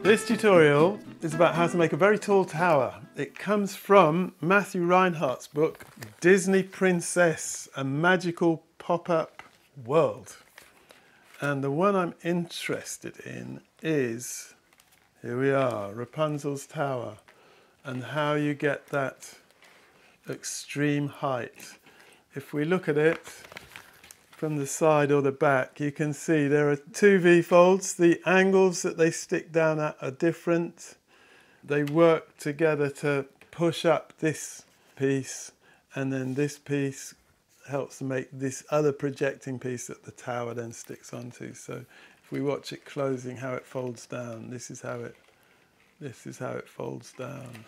This tutorial is about how to make a very tall tower. It comes from Matthew Reinhardt's book, Disney Princess, A Magical Pop-Up World. And the one I'm interested in is, here we are, Rapunzel's tower, and how you get that extreme height. If we look at it from the side or the back, you can see there are two V-folds. The angles that they stick down at are different. They work together to push up this piece, and then this piece helps to make this other projecting piece that the tower then sticks onto. So if we watch it closing, how it folds down, this is how it folds down.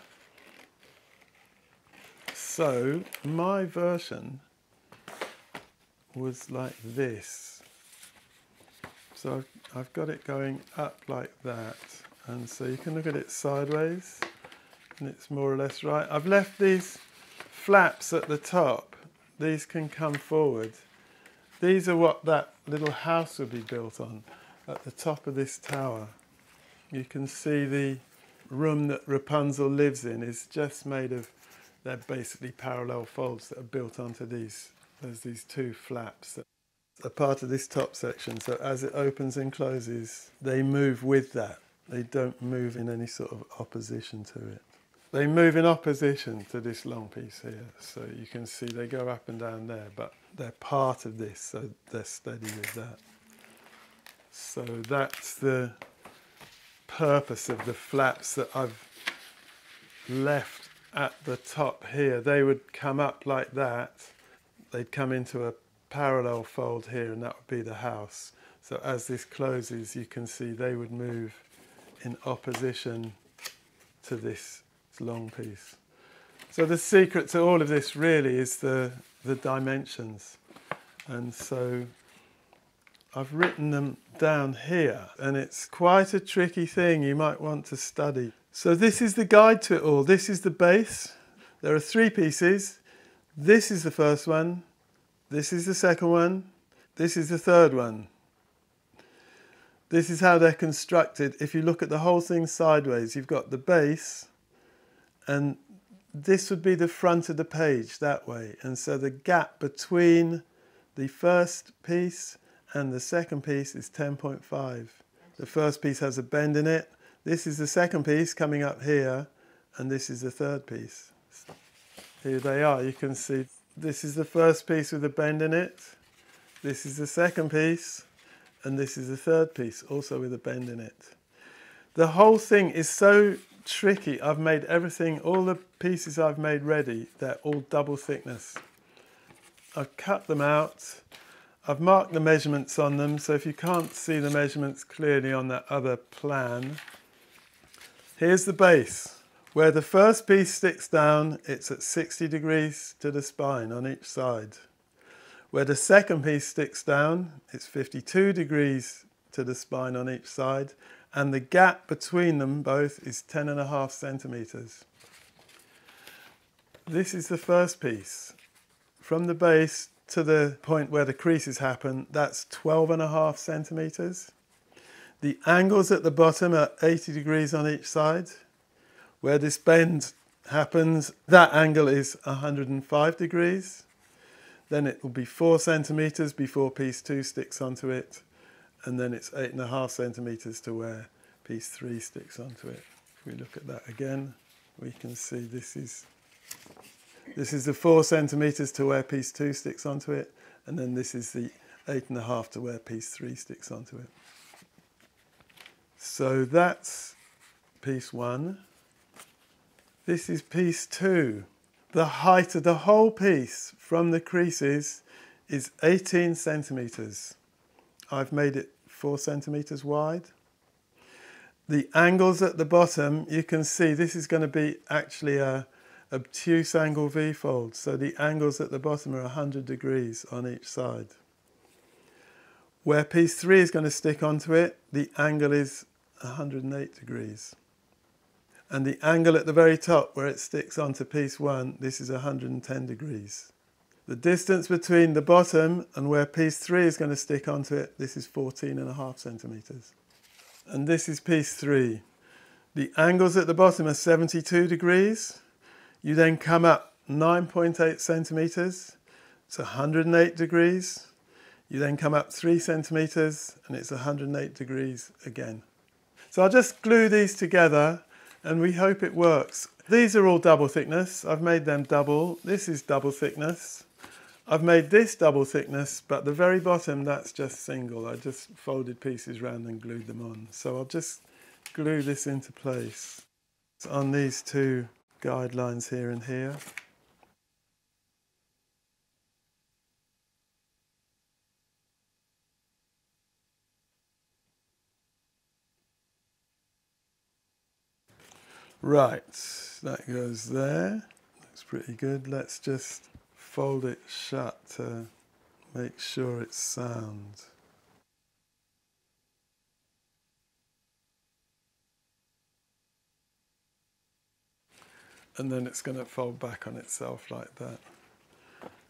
So my version was like this. So I've got it going up like that, and so you can look at it sideways and it's more or less right. I've left these flaps at the top. These can come forward. These are what that little house would be built on at the top of this tower. You can see the room that Rapunzel lives in is just made of, they're basically parallel folds that are built onto these. There's these two flaps that are part of this top section. So as it opens and closes, they move with that. They don't move in any sort of opposition to it. They move in opposition to this long piece here. So you can see they go up and down there, but they're part of this, so they're steady with that. So that's the purpose of the flaps that I've left at the top here. They would come up like that. They'd come into a parallel fold here, and that would be the house. So as this closes, you can see they would move in opposition to this long piece. So the secret to all of this really is the dimensions. And so I've written them down here, and it's quite a tricky thing you might want to study. So this is the guide to it all. This is the base. There are three pieces. This is the first one, this is the second one, this is the third one. This is how they're constructed. If you look at the whole thing sideways, you've got the base, and this would be the front of the page that way. And so the gap between the first piece and the second piece is 10.5. The first piece has a bend in it. This is the second piece coming up here, and this is the third piece. Here they are, you can see this is the first piece with a bend in it, this is the second piece, and this is the third piece, also with a bend in it. The whole thing is so tricky. I've made everything, all the pieces I've made ready, they're all double thickness. I've cut them out, I've marked the measurements on them, so if you can't see the measurements clearly on that other plan, here's the base. Where the first piece sticks down, it's at 60 degrees to the spine on each side. Where the second piece sticks down, it's 52 degrees to the spine on each side, and the gap between them both is 10.5 centimeters. This is the first piece. From the base to the point where the creases happen, that's 12.5 centimeters. The angles at the bottom are 80 degrees on each side. Where this bend happens, that angle is 105 degrees. Then it will be 4 centimeters before piece 2 sticks onto it. And then it's 8.5 centimeters to where piece 3 sticks onto it. If we look at that again, we can see this is the 4 centimeters to where piece 2 sticks onto it. And then this is the 8.5 to where piece 3 sticks onto it. So that's piece 1. This is piece 2. The height of the whole piece from the creases is 18 centimeters. I've made it 4 centimeters wide. The angles at the bottom, you can see this is going to be actually a obtuse angle V-fold. So the angles at the bottom are 100 degrees on each side. Where piece 3 is going to stick onto it, the angle is 108 degrees. And the angle at the very top where it sticks onto piece 1, this is 110 degrees. The distance between the bottom and where piece 3 is going to stick onto it, this is 14.5 centimeters. And this is piece 3. The angles at the bottom are 72 degrees. You then come up 9.8 centimetres, it's 108 degrees. You then come up 3 centimetres and it's 108 degrees again. So I'll just glue these together and we hope it works. These are all double thickness. I've made them double. This is double thickness. I've made this double thickness, but the very bottom, that's just single. I just folded pieces round and glued them on. So I'll just glue this into place on these two guidelines here and here. Right, that goes there. Looks pretty good. Let's just fold it shut to make sure it's sound. And then it's going to fold back on itself like that.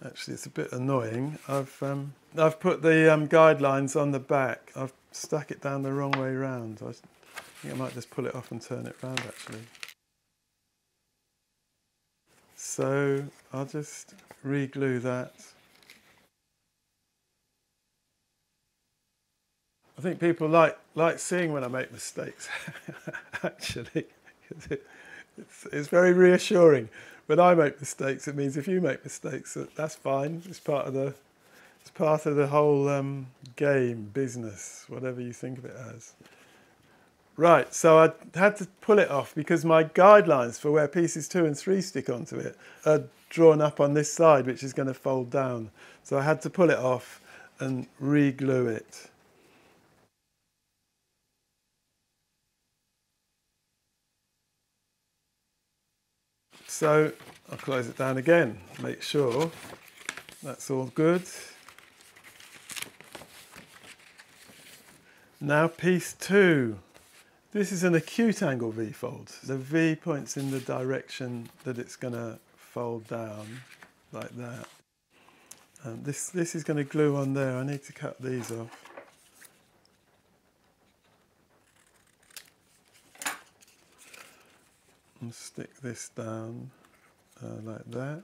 Actually, it's a bit annoying. I've put the guidelines on the back. I've stuck it down the wrong way round. I think I might just pull it off and turn it round actually. So I'll just re-glue that. I think people like seeing when I make mistakes, actually. It's very reassuring. When I make mistakes, it means if you make mistakes, that's fine. It's part of the whole game, business, whatever you think of it as. Right, so I had to pull it off because my guidelines for where pieces 2 and 3 stick onto it are drawn up on this side, which is going to fold down. So I had to pull it off and re-glue it. So I'll close it down again, make sure that's all good. Now piece 2. This is an acute angle V fold. The V points in the direction that it's going to fold down, like that. This is going to glue on there. I need to cut these off. And stick this down like that.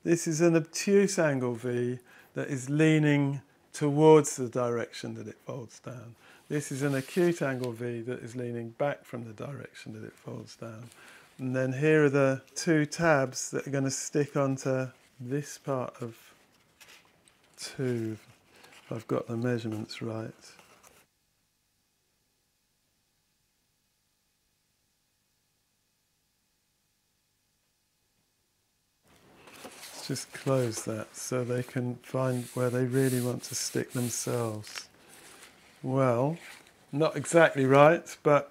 This is an obtuse angle V that is leaning towards the direction that it folds down. This is an acute angle V that is leaning back from the direction that it folds down. And then here are the two tabs that are going to stick onto this part of 2, if I've got the measurements right. Just close that so they can find where they really want to stick themselves. Well, not exactly right, but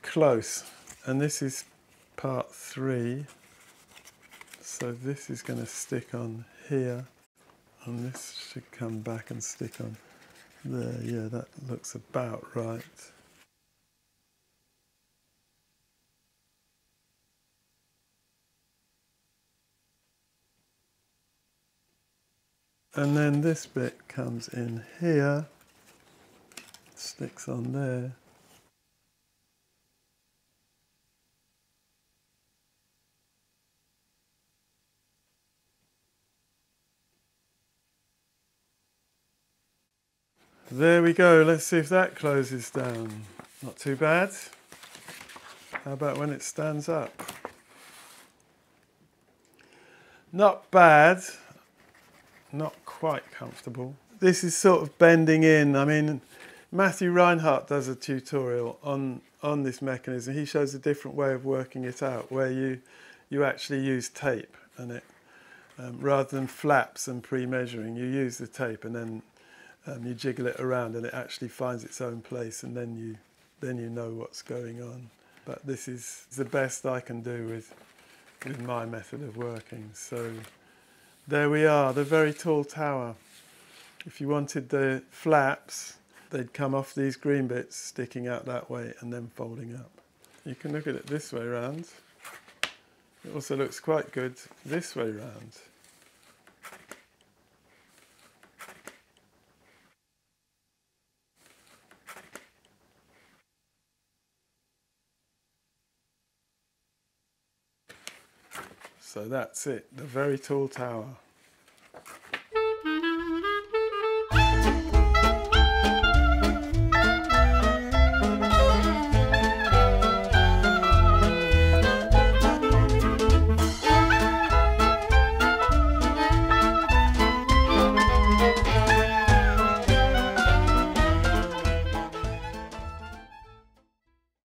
close. And this is part 3. So this is going to stick on here, and this should come back and stick on there. Yeah, that looks about right. And then this bit comes in here, sticks on there. There we go. Let's see if that closes down. Not too bad. How about when it stands up? Not bad. Not quite comfortable. This is sort of bending in. I mean, Matthew Reinhardt does a tutorial on this mechanism. He shows a different way of working it out, where you actually use tape, and it rather than flaps and pre-measuring, you use the tape and then you jiggle it around, and it actually finds its own place, and then you know what's going on. But this is the best I can do with my method of working. So there we are, the very tall tower. If you wanted the flaps, they'd come off these green bits, sticking out that way and then folding up. You can look at it this way round. It also looks quite good this way round. So that's it, the very tall tower.